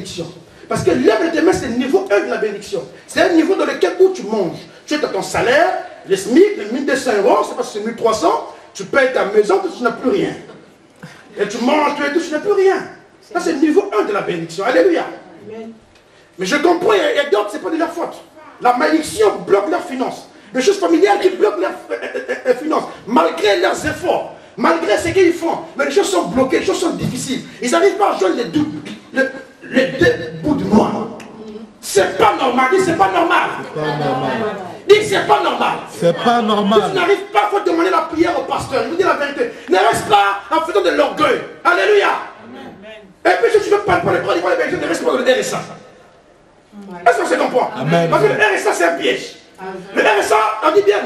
bénédiction. Parce que l'œuvre de tes mains, c'est le niveau 1 de la bénédiction. C'est un niveau dans lequel où tu manges. Tu as ton salaire, le SMIC, le 1200 €, c'est pas si c'est 1300, tu payes ta maison, tu n'as plus rien. Et tu manges, tu n'as plus rien. Ça, c'est le niveau 1 de la bénédiction. Alléluia. Amen. Mais je comprends, il y a d'autres, ce n'est pas de leur faute. La malédiction bloque leurs finances. Les choses familiales qui bloquent leurs finances, malgré leurs efforts, malgré ce qu'ils font. Mais les choses sont bloquées, les choses sont difficiles. Ils n'arrivent pas à joindre les deux bouts de noix. C'est pas normal, dis c'est pas normal. C'est pas normal. Dis c'est pas normal. C'est pas normal. Si tu n'arrives pas, il faut demander la prière au pasteur. Je vous dis la vérité. Ne reste pas en faisant de l'orgueil. Alléluia. Et puis si tu veux pas parler de la vérité, ne reste pas dans le RSA. Est-ce que c'est comprend? Parce que le RSA c'est un piège. Le RSA, on dit bien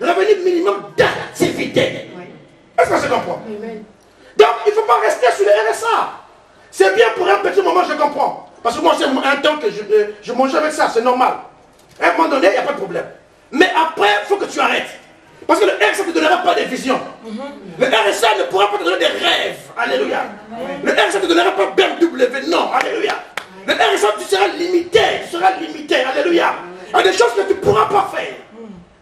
revenu minimum d'activité. Est-ce que c'est comprend? Donc il ne faut pas rester sur le RSA. C'est bien pour un petit moment, je comprends. Parce que moi, c'est un temps que je mange avec ça, c'est normal. À un moment donné, il n'y a pas de problème. Mais après, il faut que tu arrêtes. Parce que le RSA ne te donnera pas des visions. Le RSA ne pourra pas te donner des rêves. Alléluia. Le RSA ne te donnera pas BMW. Non. Alléluia. Le RSA, tu seras limité. Tu seras limité. Alléluia. Il y a des choses que tu ne pourras pas faire.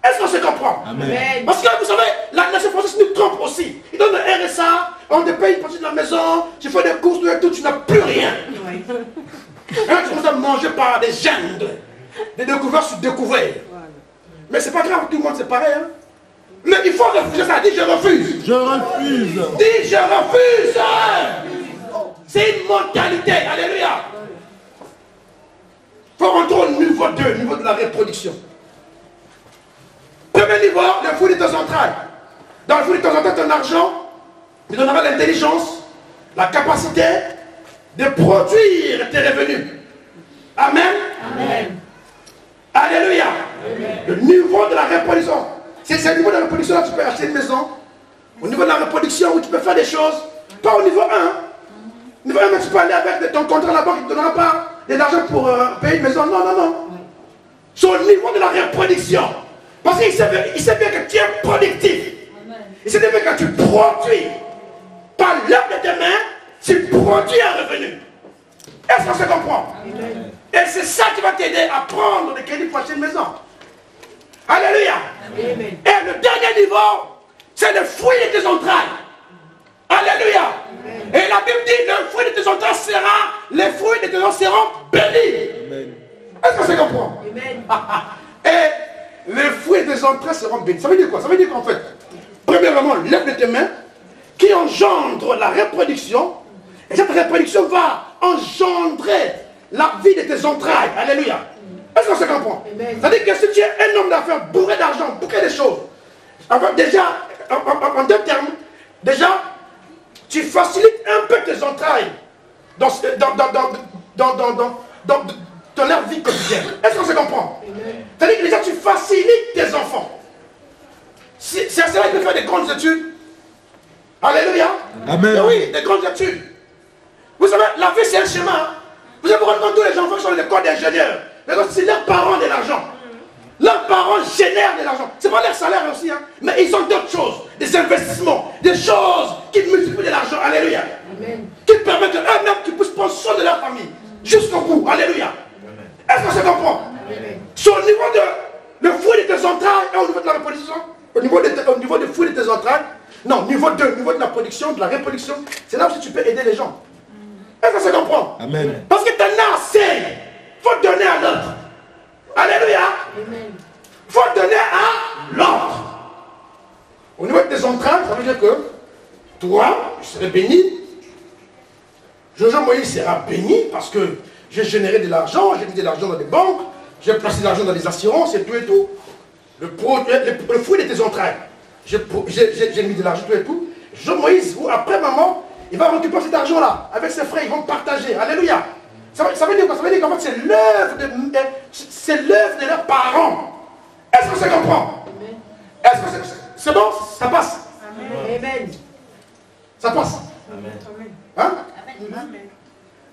Est-ce qu'on se comprend? Amen. Parce que vous savez, la nation française nous trompe aussi. Ils donnent le RSA, on te paye une partie de la maison, tu fais des courses, tout, tu n'as plus rien. Tu commences à manger par des jungles, des découvertes sur découvertes. Mais c'est pas grave, tout le monde c'est pareil. Hein? Mais il faut refuser ça. Dis je refuse. Je refuse. Dis je refuse. C'est une mentalité. Alléluia. Il faut rentrer au niveau 2, niveau de la reproduction. Premier niveau, le fruit de tes entrailles. Dans le fruit de tes entrailles, ton argent, il donnera l'intelligence, la capacité de produire tes revenus. Amen. Amen. Alléluia. Amen. Le niveau de la reproduction. C'est le niveau de la reproduction là tu peux acheter une maison. Au niveau de la reproduction où tu peux faire des choses. Pas au niveau 1. Au niveau 1, mais tu peux aller avec ton contrat, la banque ne te donnera pas de l'argent pour payer une maison. Non, non, non. C'est au niveau de la reproduction. Parce qu'il sait bien que tu es productif. Il sait bien que tu produis. Par l'œuvre de tes mains, tu produis un revenu. Est-ce qu'on se comprend? Amen. Et c'est ça qui va t'aider à prendre des crédits pour acheter une maison. Alléluia. Amen. Et le dernier niveau, c'est le fruit de tes entrailles. Alléluia. Amen. Et la Bible dit, le fruit de tes entrailles sera, les fruits de tes entrailles seront bénis. Est-ce qu'on se comprend? Amen. Et les fruits de tes entrailles seront bénis. Ça veut dire quoi? Ça veut dire qu'en fait, premièrement, l'œuvre de tes mains qui engendre la reproduction. Et cette reproduction va engendrer la vie de tes entrailles. Alléluia. Est-ce qu'on se comprend? C'est-à-dire que si tu es un homme d'affaires bourré d'argent, bourré de choses, enfin, déjà, en deux termes, déjà, tu facilites un peu tes entrailles dans leur vie quotidienne. Est-ce qu'on se comprend? C'est-à-dire que déjà, tu facilites tes enfants. C'est cela qui peut faire des grandes études. Alléluia. Amen. Et oui, des grandes études. Vous savez, la vie c'est un chemin. Vous avez rendu compte tous les enfants qui sont dans l'école d'ingénieurs. C'est leurs parents de l'argent. Leurs parents génèrent de l'argent. Ce n'est pas leur salaire aussi, hein. Mais ils ont d'autres choses. Des investissements, des choses qui multiplient de l'argent. Alléluia. Amen. Qui permettent eux-mêmes qu'ils puissent prendre soin de leur famille. Jusqu'au bout. Alléluia. Est-ce qu'on se comprend? Sur le niveau de le fruit de tes entrailles et au niveau de la reproduction, au niveau du fruit de tes entrailles, non, niveau 2, niveau de la production, de la reproduction, c'est là où tu peux aider les gens. Est-ce que ça se comprend? Amen. Parce que tu en as assez. Il faut donner à l'autre. Alléluia. Il faut donner à l'autre. Au niveau de tes entrailles, ça veut dire que toi, tu serais béni. Jojo Moïse sera béni parce que j'ai généré de l'argent, j'ai mis de l'argent dans des banques, j'ai placé de l'argent dans des assurances et tout et tout. Le fruit de tes entrailles. J'ai mis de l'argent tout et tout. Jojo Moïse, après maman, il va récupérer cet argent-là. Avec ses frères, ils vont partager. Alléluia. Ça veut dire quoi? Ça veut dire qu'en fait, c'est l'œuvre de leurs parents. Est-ce que ça comprend? Est-ce que c'est bon? Ça passe? Amen. Ça passe? Amen. Hein? Amen.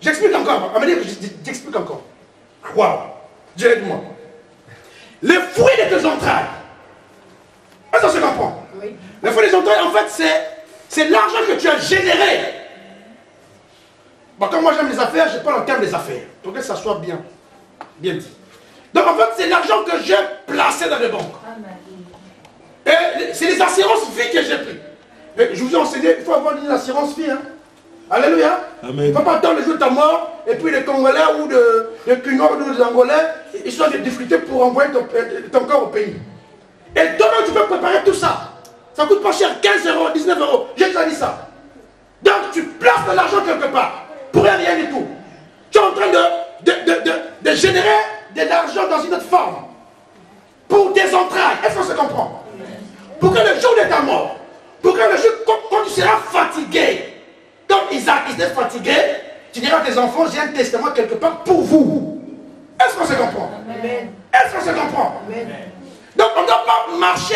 J'explique encore. J'explique encore. Waouh. Dieu aide-moi. Le fruit de tes entrailles. Est-ce que ça se comprend? Oui. Le fruit des entrailles, en fait, c'est l'argent que tu as généré. Bon, quand moi j'aime les affaires, je parle en termes des affaires. Pour que ça soit bien dit. Donc en fait, c'est l'argent que j'ai placé dans les banques. Et c'est les assurances vie que j'ai pris. Et je vous ai enseigné, il faut avoir une assurance vie. Hein. Alléluia. Amen. Il ne faut pas attendre le jour de ta mort, et puis les Congolais ou les Congolais ou les Angolais, ils sont des difficultés pour envoyer ton corps au pays. Et toi tu peux préparer tout ça. Ça coûte pas cher, 15 euros, 19 euros. J'ai déjà dit ça. Donc tu places de l'argent quelque part, pour rien du tout. Tu es en train de générer de l'argent dans une autre forme. Pour des entrailles. Est-ce qu'on se comprend? Pour que le jour de ta mort, pour que le jour, quand tu seras fatigué, comme Isaac, il était fatigué, tu diras à tes enfants, j'ai un testament quelque part pour vous. Est-ce qu'on se comprend? Est-ce qu'on se comprend? Donc on ne doit pas marcher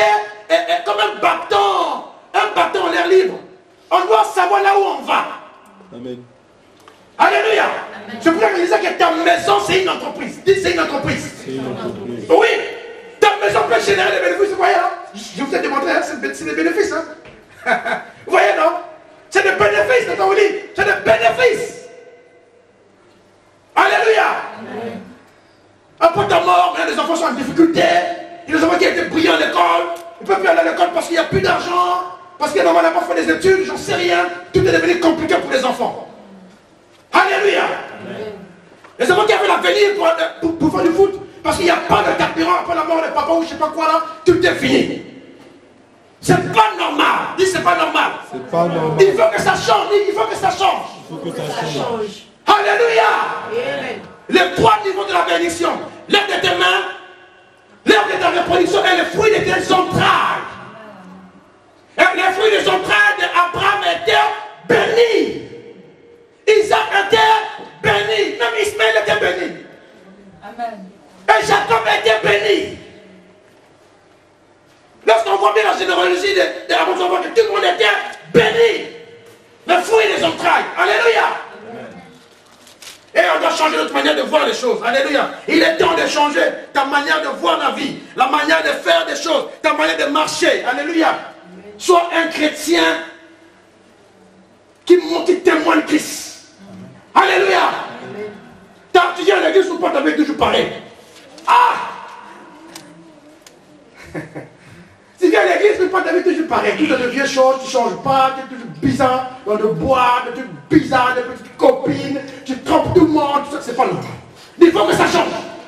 comme un bâton en l'air libre. On doit savoir là où on va. Amen. Alléluia. C'est pour ça que je disais que ta maison c'est une entreprise. Dis c'est une entreprise. C'est une entreprise. Oui. Ta maison peut générer des bénéfices. Vous voyez là? Je vous ai démontré, hein, c'est des bénéfices. Hein? Vous voyez non? C'est des bénéfices, c'est on dit. C'est des bénéfices. Alléluia. Amen. Après ta mort, les enfants sont en difficulté. Il y a des enfants qui étaient brillants à l'école. Ils ne peuvent plus aller à l'école parce qu'il n'y a plus d'argent. Parce que maman n'a pas fait des études, j'en sais rien. Tout est devenu compliqué pour les enfants. Alléluia. Amen. Les enfants qui avaient l'avenir pour faire du foot, parce qu'il n'y a pas de carburant après la mort de papa ou je ne sais pas quoi là, tout est fini. C'est pas normal. Dis c'est pas normal. C'est pas normal. Il faut que ça change. Il faut que ça change. Il faut que ça change. Alléluia. Amen. Les trois niveaux de la bénédiction. L'œuvre de tes mains, l'œuvre de ta reproduction et les fruits de tes entrailles. Et les fruits des entrailles d'Abraham étaient bénis. Isaac était béni. Même Ismaël était béni. Amen. Et Jacob était béni. Lorsqu'on voit bien la généalogie de Abraham, on voit que tout le monde était béni. Les fruits des entrailles. Alléluia. Amen. Et on doit changer notre manière de voir les choses. Alléluia. Il est temps de changer ta manière de voir la vie, la manière de faire des choses, ta manière de marcher. Alléluia. Sois un chrétien qui témoigne Christ. Alléluia. Tu viens à l'église, tu portes avec toujours pareil. Ah! Si tu viens à l'église, tu portes avec toujours pareil. Tout devient chose, tu ne changes pas, tu es toujours bizarre, dans le bois, des trucs bizarres, des petites copines, tu trompes tout le monde, c'est pas normal. Il faut que ça change.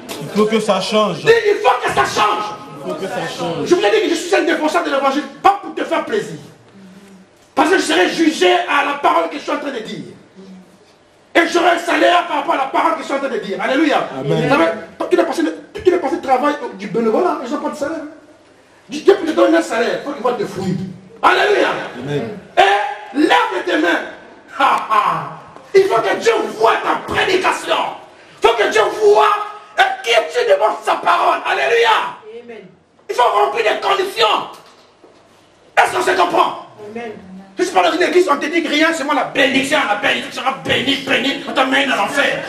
Il faut que ça change. Il faut que ça change. Il faut que ça change. Je vous ai dit que je suis un défenseur de l'évangile, pas pour te faire plaisir. Parce que je serai jugé à la parole que je suis en train de dire. Et j'aurai un salaire par rapport à la parole que je suis en train de dire. Alléluia. Amen. Tu n'as passé le travail du bénévolat, ils n'ont pas de salaire. Dieu peut te donner un salaire, il faut qu'il voit tes fruits. Alléluia. Amen. Et lève tes mains. Il faut que Dieu voie ta prédication. Il faut que Dieu voie qui tu devant sa parole. Alléluia. Amen. Il faut remplir des conditions. Est-ce qu'on se comprend? Amen. Je suis pas dans une église, on te dit que rien, c'est moi la bénédiction sera béni, on t'amène à l'enfer.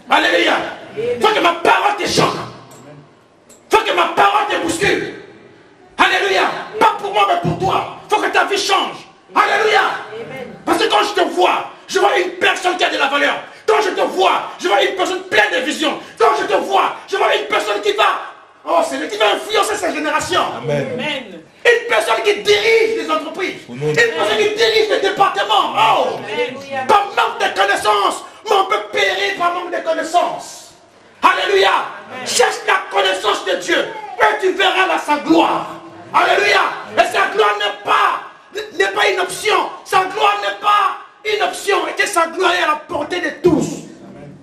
Alléluia. Il faut que ma parole te choque. Il faut que ma parole te bouscule. Alléluia. Pas pour moi, mais pour toi. Il faut que ta vie change. Alléluia. Parce que quand je te vois une personne qui a de la valeur. Quand je te vois, je vois une personne pleine de vision. Quand je te vois, je vois une personne qui va influencer sa génération. Amen. Amen. Une personne qui dirige les entreprises. Une personne qui dirige les départements. Oh. Amen. Par manque de connaissances. Mais on peut périr par manque de connaissances. Alléluia. Amen. Cherche la connaissance de Dieu. Et tu verras là sa gloire. Alléluia. Et sa gloire n'est pas une option. Sa gloire n'est pas une option. Et que sa gloire est à la portée de tous. Amen.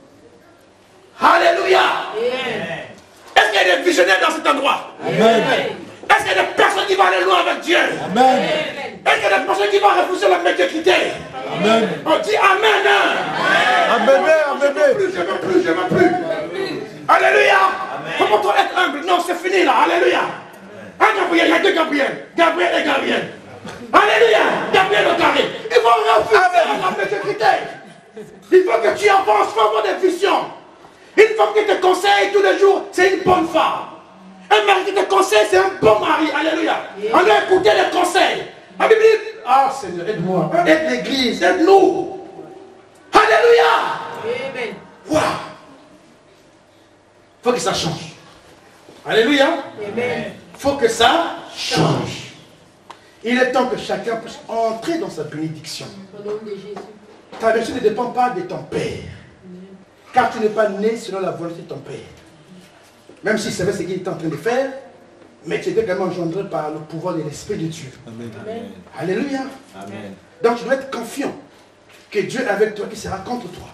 Alléluia. Amen. Est-ce qu'il y a des visionnaires dans cet endroit? Amen. Est-ce qu'il y a des personnes qui vont aller loin avec Dieu? Amen. Est-ce qu'il y a des personnes qui vont refuser la médiocrité? Amen. On dit Amen. Amen. Amen. Je ne veux plus. Alléluia. Comment toi être humble? Non, c'est fini là. Alléluia. Hein, Gabriel, il y a deux Gabriel. Gabriel et Gabriel. Alléluia. Gabriel et Gabriel. Ils vont refuser la médiocrité. Il faut que tu avances, il faut avoir des visions. Une femme qui te conseille tous les jours, c'est une bonne femme. Un mari qui te conseille, c'est un bon mari. Alléluia. On doit écouter les conseils. La Bible dit, ah Seigneur, aide-moi. Aide l'église, aide-nous. Alléluia. Waouh. Il faut que ça change. Alléluia. Il faut que ça change. Il est temps que chacun puisse entrer dans sa bénédiction. Ta bénédiction ne dépend pas de ton père. Car tu n'es pas né selon la volonté de ton père. Même si c'est vrai ce qu'il est en train de faire, mais tu es également engendré par le pouvoir de l'Esprit de Dieu. Amen. Alléluia. Amen. Donc tu dois être confiant que Dieu est avec toi, qui sera contre toi.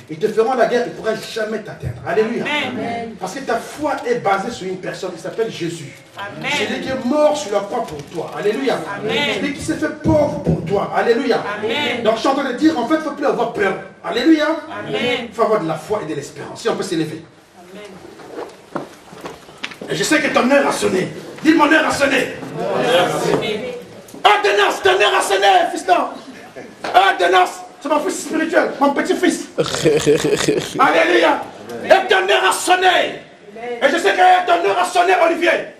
Ils te feront la guerre, ils ne pourront jamais t'atteindre. Alléluia. Amen. Parce que ta foi est basée sur une personne qui s'appelle Jésus. Amen. Celui qui est mort sur la croix pour toi. Alléluia. Amen. Celui qui s'est fait pauvre pour toi. Alléluia. Amen. Donc je suis en train de dire, en fait, il ne faut plus avoir peur. Alléluia. Amen. Il faut avoir de la foi et de l'espérance. Si on peut s'élever. Amen. Et je sais que ton heure a sonné. Dis mon heure a sonné. Ah, Denas, ton heure a sonné, fiston. Ah, Denas, c'est mon fils spirituel, mon petit-fils. Alléluia. Et ton heure a sonné. Et je sais que ton heure a sonné, Olivier.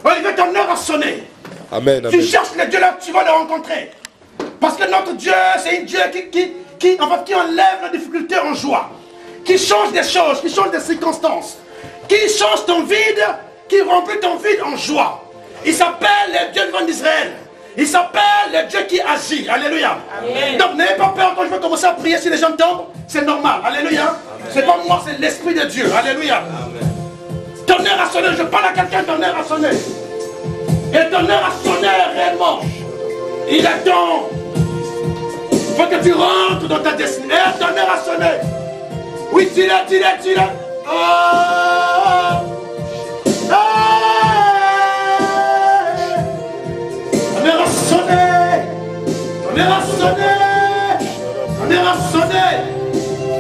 Olivier, ton heure a sonné. Amen. Tu cherches le Dieu là, tu vas le rencontrer. Parce que notre Dieu, c'est un Dieu qui enlève nos difficultés en joie. Qui change des choses, qui change des circonstances. Qui change ton vide, qui remplit ton vide en joie. Il s'appelle le Dieu devant d'Israël. Il s'appelle le Dieu qui agit. Alléluia. Amen. Donc n'ayez pas peur quand je vais commencer à prier si les gens tombent. C'est normal. Alléluia. C'est pas moi, c'est l'Esprit de Dieu. Alléluia. Amen. Ton heure a sonné. Je parle à quelqu'un, ton heure a sonné. Et ton heure a sonné réellement. Il est temps. Il faut que tu rentres dans ta destinée. Et ton heure a sonné. Oui, dis-le, dis-le, dis-le. Oh, oh, ton heure a sonné. Ton heure a sonné. Ton heure a sonné.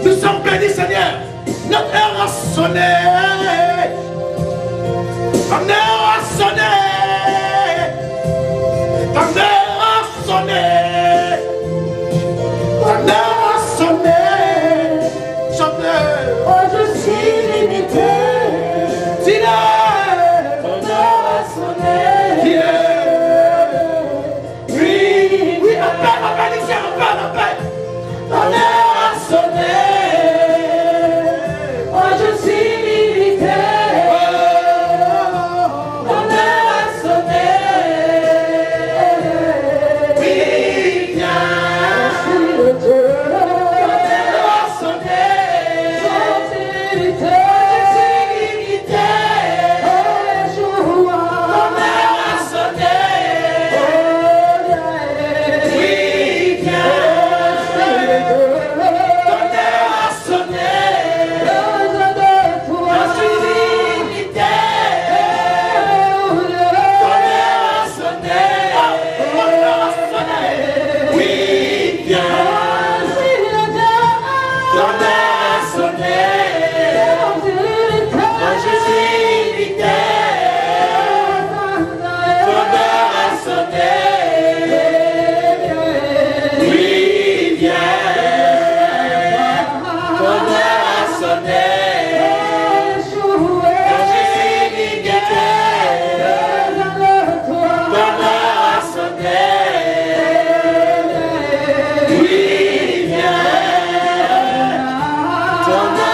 Nous sommes bénis, Seigneur. Notre heure a sonné. Ton heure a sonné. Ton heure a sonné. Ton heure a sonné. Chantez. Oh, je suis limité. Dis-le. Ton heure a sonné. Dis-le. Oui, oui, appelle ici, appelle. Ton heure a sonné. Oh, je suis limité. Ton heure a sonné. Oui, viens. Je suis le Dieu. Ton heure a sonné. Je suis limité. Ton heure a sonné. Oui, viens. Ton heure a sonné. Je suis limité. Ton heure a sonné. Ton heure a sonné. Oui, viens. Ton heure a sonné. Je suis limité. Ton heure a sonné. Oui, viens. Ton heure a sonné. Je suis limité. Ton heure a sonné. Oui, viens. Ton heure